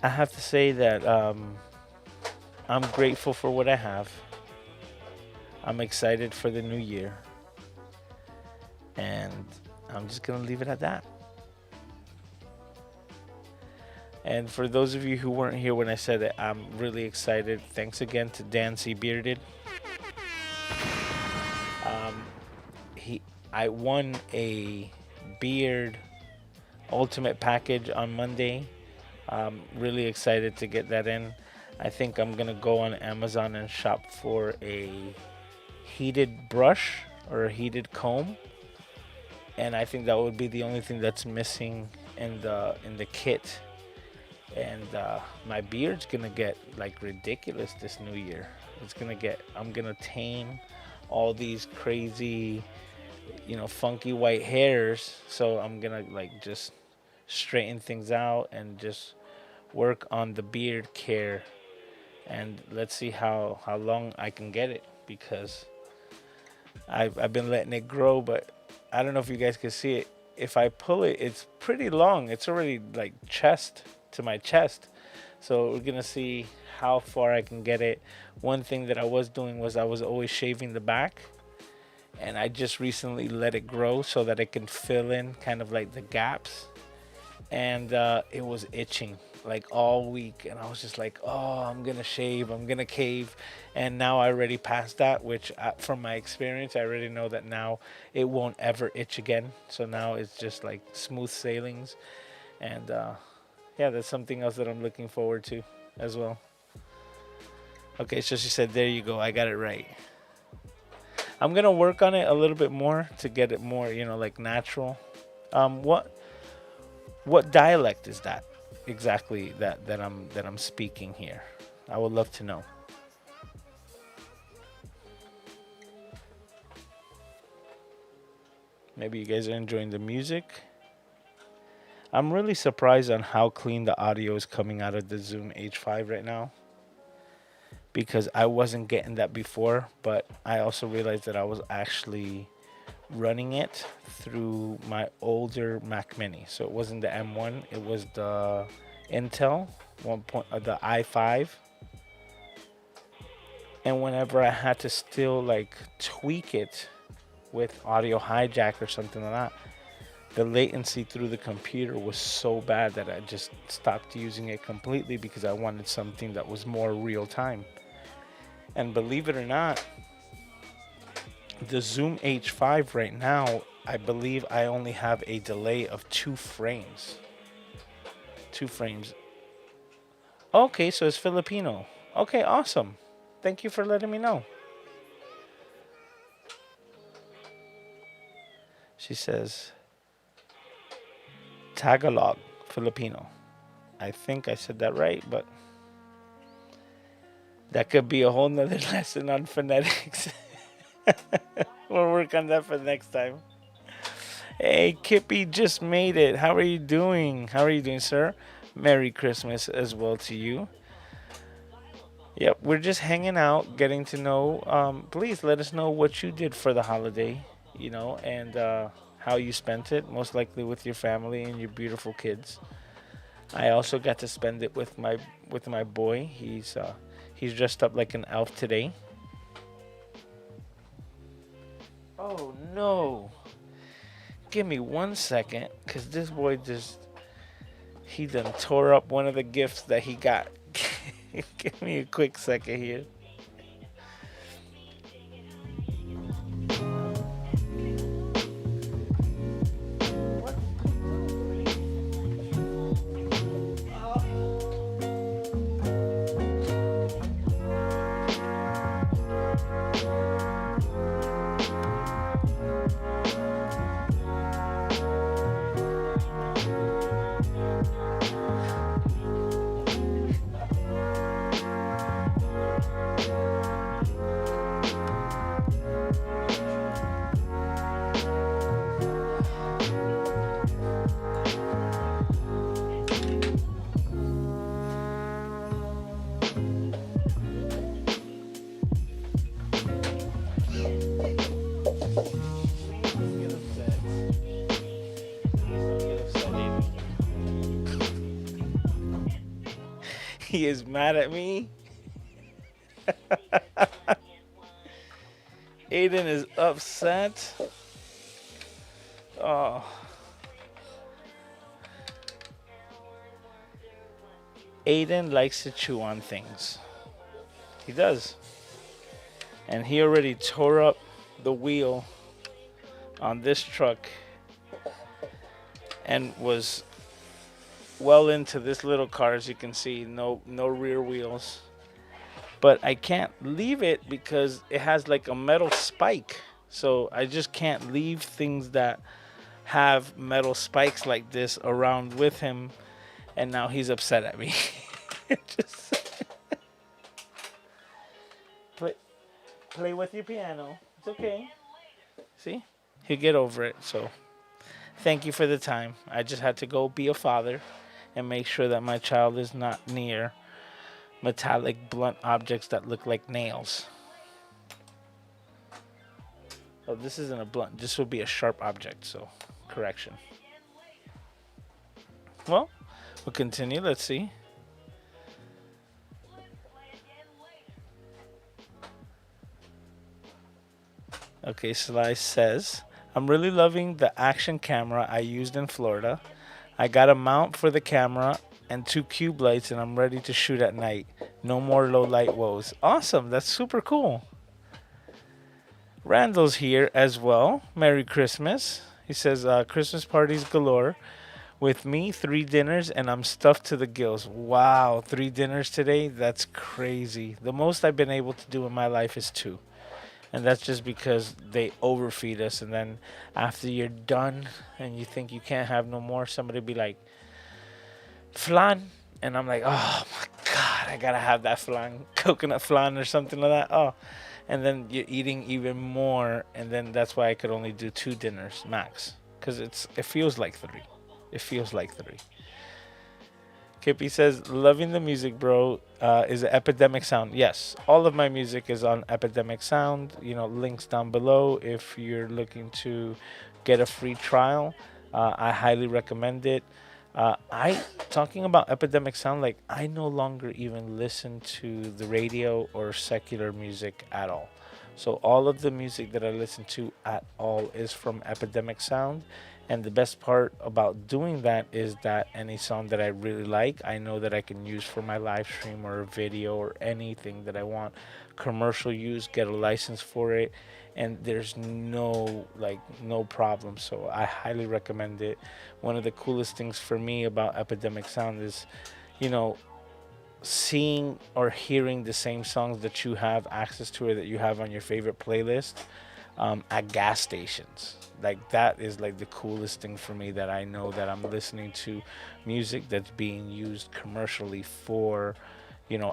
I have to say that I'm grateful for what I have. I'm excited for the new year. And I'm just going to leave it at that. And for those of you who weren't here when I said it, I'm really excited. Thanks again to Dancy Bearded. I won a beard ultimate package on Monday. I'm really excited to get that in. I think I'm going to go on Amazon and shop for a heated brush or a heated comb. And I think that would be the only thing that's missing in the kit. And my beard's gonna get like ridiculous this new year. I'm gonna tame all these crazy, funky white hairs. So I'm gonna like just straighten things out and just work on the beard care. And let's see how long I can get it, because I've been letting it grow, but I don't know if you guys can see it. If I pull it, it's pretty long. It's already like chest to my chest. So we're gonna see how far I can get it. One thing that I was doing was I was always shaving the back, and I just recently let it grow so that it can fill in kind of like the gaps. And it was itching like all week, and I was just like, oh, I'm gonna shave, I'm gonna cave. And now I already passed that, which from my experience I already know that now it won't ever itch again. So now it's just like smooth sailings. And yeah, that's something else that I'm looking forward to as well. Okay, so she said, there you go, I got it right. I'm gonna work on it a little bit more to get it more, like natural. What dialect is that exactly that I'm speaking here? I would love to know. Maybe you guys are enjoying the music. I'm really surprised on how clean the audio is coming out of the Zoom H5 right now, because I wasn't getting that before, but I also realized that I was actually running it through my older Mac Mini. So it wasn't the M1, it was the Intel the i5. And whenever I had to still like tweak it with audio hijack or something like that, the latency through the computer was so bad that I just stopped using it completely, because I wanted something that was more real time. And believe it or not, the Zoom H5 right now, I believe I only have a delay of 2 frames. 2 frames. Okay, so it's Filipino. Okay, awesome. Thank you for letting me know. She says Tagalog, Filipino. I think I said that right, but that could be a whole nother lesson on phonetics. We'll work on that for the next time. Hey, Kippy just made it. How are you doing? How are you doing, sir? Merry Christmas as well to you. Yep, we're just hanging out, getting to know. Please let us know what you did for the holiday, and how you spent it, most likely with your family and your beautiful kids. I also got to spend it with my boy. He's dressed up like an elf today. Oh no. Give me 1 second, cause this boy just he done tore up one of the gifts that he got. Give me a quick second here. He is mad at me. Aiden is upset. Oh. Aiden likes to chew on things. He does. And he already tore up the wheel on this truck and was well into this little car. As you can see, no rear wheels. But I can't leave it because it has like a metal spike. So I just can't leave things that have metal spikes like this around with him. And now he's upset at me. Just play with your piano. It's okay. See? He'll get over it. So thank you for the time. I just had to go be a father and make sure that my child is not near metallic blunt objects that look like nails. Oh, this isn't a blunt. This would be a sharp object, so correction. Well, we'll continue. Let's see. Okay, Slice says, I'm really loving the action camera I used in Florida. I got a mount for the camera and 2 cube lights, and I'm ready to shoot at night. No more low light woes. Awesome. That's super cool. Randall's here as well. Merry Christmas. He says, Christmas parties galore. With me, 3 dinners, and I'm stuffed to the gills. Wow, 3 dinners today? That's crazy. The most I've been able to do in my life is 2. And that's just because they overfeed us. And then after you're done and you think you can't have no more, somebody be like, flan. And I'm like, oh my God, I gotta have that flan, coconut flan or something like that. Oh, and then you're eating even more. And then that's why I could only do 2 dinners max. Because it feels like 3. It feels like 3. Kippy says, loving the music, bro. Is it Epidemic Sound? Yes. All of my music is on Epidemic Sound. Links down below if you're looking to get a free trial. I highly recommend it. Talking about Epidemic Sound, like, I no longer even listen to the radio or secular music at all. So all of the music that I listen to at all is from Epidemic Sound. And the best part about doing that is that any song that I really like, I know that I can use for my live stream or a video or anything that I want. Commercial use, get a license for it, and there's no problem. So I highly recommend it. One of the coolest things for me about Epidemic Sound is, seeing or hearing the same songs that you have access to or that you have on your favorite playlist at gas stations. Like, that is like the coolest thing for me, that I know that I'm listening to music that's being used commercially for,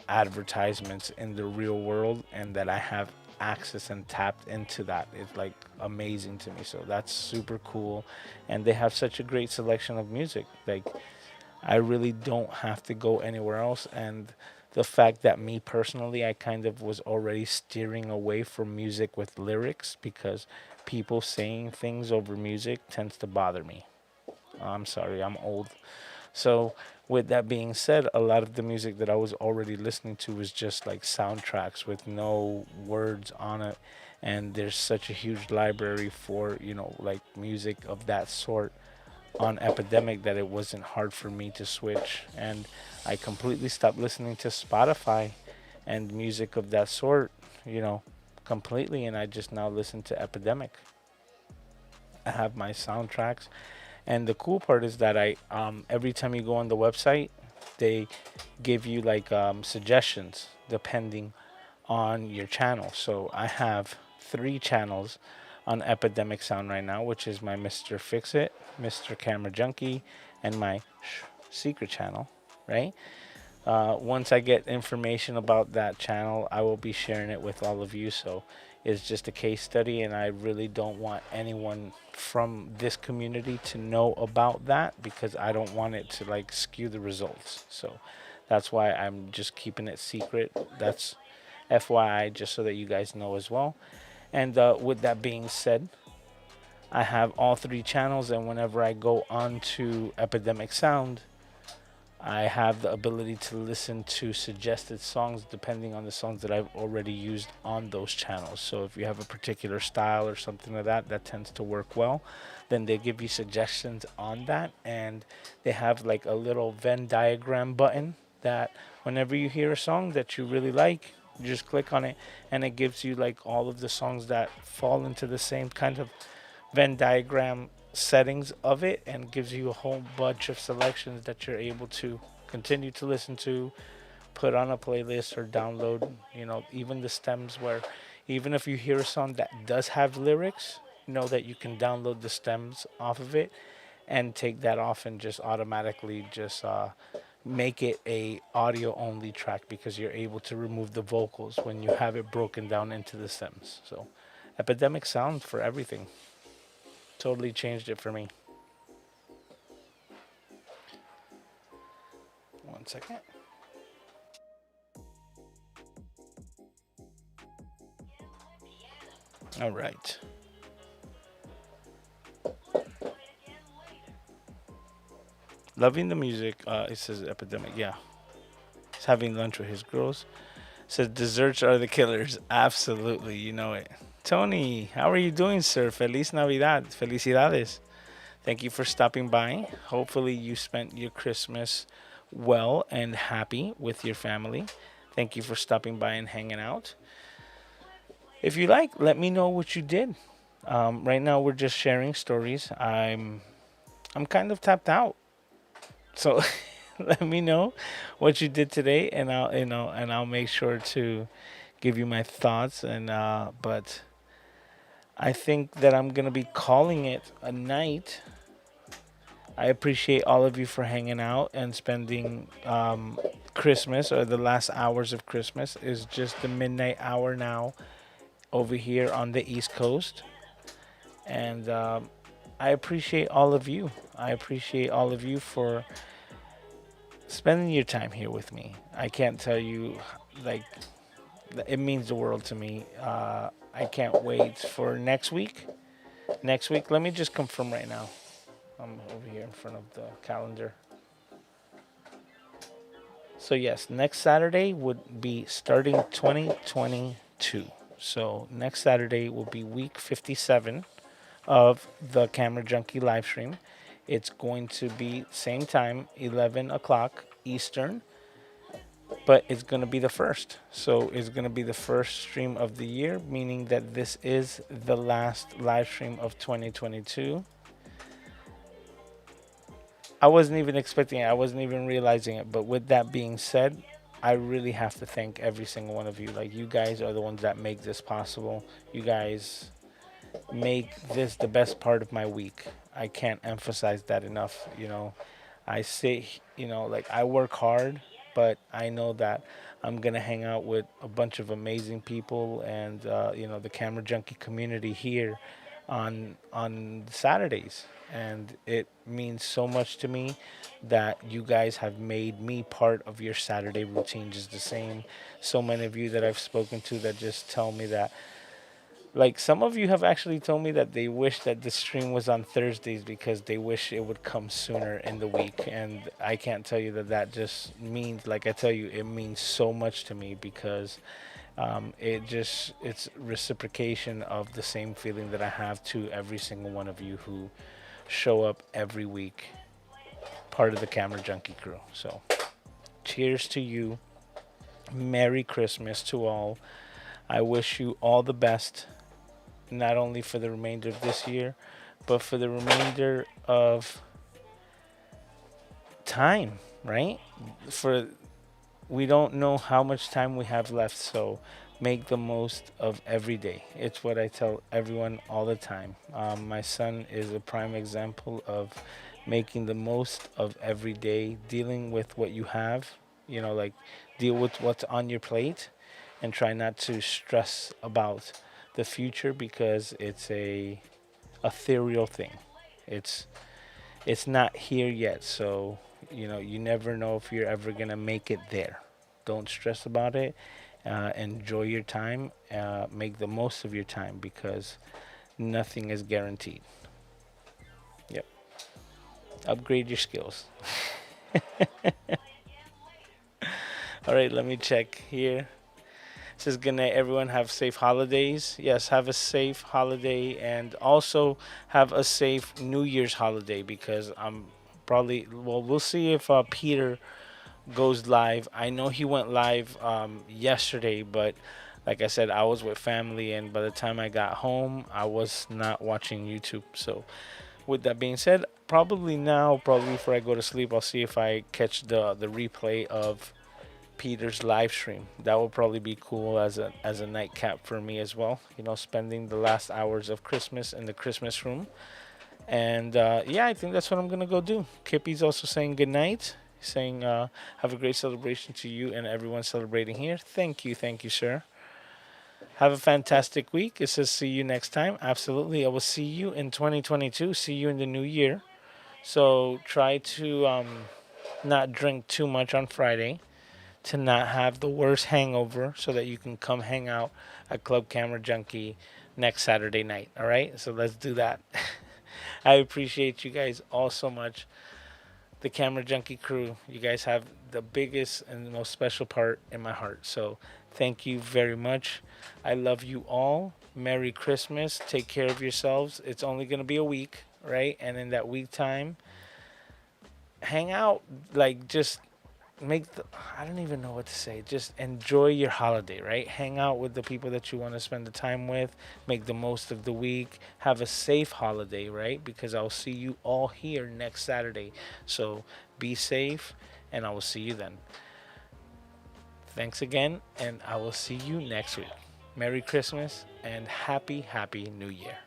advertisements in the real world, and that I have access and tapped into that. It's like amazing to me. So that's super cool. And they have such a great selection of music. Like, I really don't have to go anywhere else. And the fact that me personally, I kind of was already steering away from music with lyrics, because people saying things over music tends to bother me. I'm sorry, I'm old. So with that being said, a lot of the music that I was already listening to was just like soundtracks with no words on it. And there's such a huge library for, like music of that sort on Epidemic that it wasn't hard for me to switch. And I completely stopped listening to Spotify and music of that sort, you know, completely. And I just now listen to Epidemic. I have my soundtracks. And the cool part is that every time you go on the website, they give you like suggestions depending on your channel. So I have 3 channels on Epidemic Sound right now, which is my Mr. Fix It, Mr. Camera Junkie, and my secret channel, right? Once I get information about that channel, I will be sharing it with all of you. So it's just a case study, and I really don't want anyone from this community to know about that because I don't want it to like skew the results. So that's why I'm just keeping it secret. That's FYI, just so that you guys know as well. And with that being said, I have all 3 channels, and whenever I go on to Epidemic Sound, I have the ability to listen to suggested songs depending on the songs that I've already used on those channels. So if you have a particular style or something like that that tends to work well, then they give you suggestions on that. And they have like a little Venn diagram button that whenever you hear a song that you really like, you just click on it and it gives you like all of the songs that fall into the same kind of Venn diagram settings of it, and gives you a whole bunch of selections that you're able to continue to listen to, put on a playlist, or download. Even the stems, where even if you hear a song that does have lyrics, know that you can download the stems off of it and take that off and just automatically just make it a audio only track, because you're able to remove the vocals when you have it broken down into the stems. So Epidemic Sound for everything. Totally changed it for me. One second. All right. Loving the music. It says Epidemic. Yeah. He's having lunch with his girls. Says desserts are the killers. Absolutely. You know it. Tony, how are you doing, sir? Feliz Navidad. Felicidades. Thank you for stopping by. Hopefully, you spent your Christmas well and happy with your family. Thank you for stopping by and hanging out. If you like, let me know what you did. Right now, we're just sharing stories. I'm kind of tapped out, so let me know what you did today, and I'll make sure to give you my thoughts. And but I think that I'm gonna be calling it a night. I appreciate all of you for hanging out and spending Christmas, or the last hours of Christmas. Is just the midnight hour now over here on the East Coast. And I appreciate all of you. I appreciate all of you for spending your time here with me. I can't tell you, like, it means the world to me. I can't wait for next week. Next week, let me just confirm right now. I'm over here in front of the calendar. So, yes, next Saturday would be starting 2022. So, next Saturday will be week 57 of the Camera Junkie live stream. It's going to be same time, 11 o'clock Eastern, but it's going to be the first. So it's going to be the first stream of the year, meaning that this is the last live stream of 2022. I wasn't even expecting it. I wasn't even realizing it. But with that being said, I really have to thank every single one of you. Like, you guys are the ones that make this possible. You guys make this the best part of my week. I can't emphasize that enough. I say, like, I work hard, but I know that I'm gonna hang out with a bunch of amazing people, and the Camera Junkie community here on Saturdays, and it means so much to me that you guys have made me part of your Saturday routine just the same. So many of you that I've spoken to that just tell me that Like some of you have actually told me that they wish that the stream was on Thursdays because they wish it would come sooner in the week. And I can't tell you that that just means, like I tell you, it means so much to me because it's reciprocation of the same feeling that I have to every single one of you who show up every week, part of the Camera Junkie crew. So, cheers to you. Merry Christmas to all. I wish you all the best, not only for the remainder of this year, but for the remainder of time, right? For we don't know how much time we have left, so make the most of every day. It's what I tell everyone all the time. My son is a prime example of making the most of every day, dealing with what you have, like deal with what's on your plate and try not to stress about the future because it's a ethereal thing. It's it's not here yet, so you never know if you're ever gonna make it there. Don't stress about it. Enjoy your time. Make the most of your time because nothing is guaranteed. Yep. Upgrade your skills. All right, let me check here. It says good night, everyone. Have safe holidays. Yes, have a safe holiday and also have a safe New Year's holiday because I'm probably we'll see if Peter goes live. I know he went live yesterday, but like I said, I was with family, and by the time I got home, I was not watching YouTube. So, with that being said, probably now, probably before I go to sleep, I'll see if I catch the replay of Peter's live stream. That will probably be cool as a nightcap for me as well. Spending the last hours of Christmas in the Christmas room. And yeah, I think that's what I'm gonna go do. Kippy's also saying good night, saying have a great celebration to you and everyone celebrating here. Thank you, sir. Have a fantastic week. It says see you next time. Absolutely, I will see you in 2022. See you in the new year. So try to not drink too much on Friday to not have the worst hangover so that you can come hang out at Club Camera Junkie next Saturday night. All right, so let's do that. I appreciate you guys all so much. The Camera Junkie crew, you guys have the biggest and the most special part in my heart. So thank you very much. I love you all. Merry Christmas. Take care of yourselves. It's only going to be a week, right? And in that week time, hang out. Like, just make the, I don't even know what to say. Just enjoy your holiday, right? Hang out with the people that you want to spend the time with. Make the most of the week. Have a safe holiday, right? Because I'll see you all here next Saturday. So be safe, and I will see you then. Thanks again, and I will see you next week. Merry Christmas and happy New Year.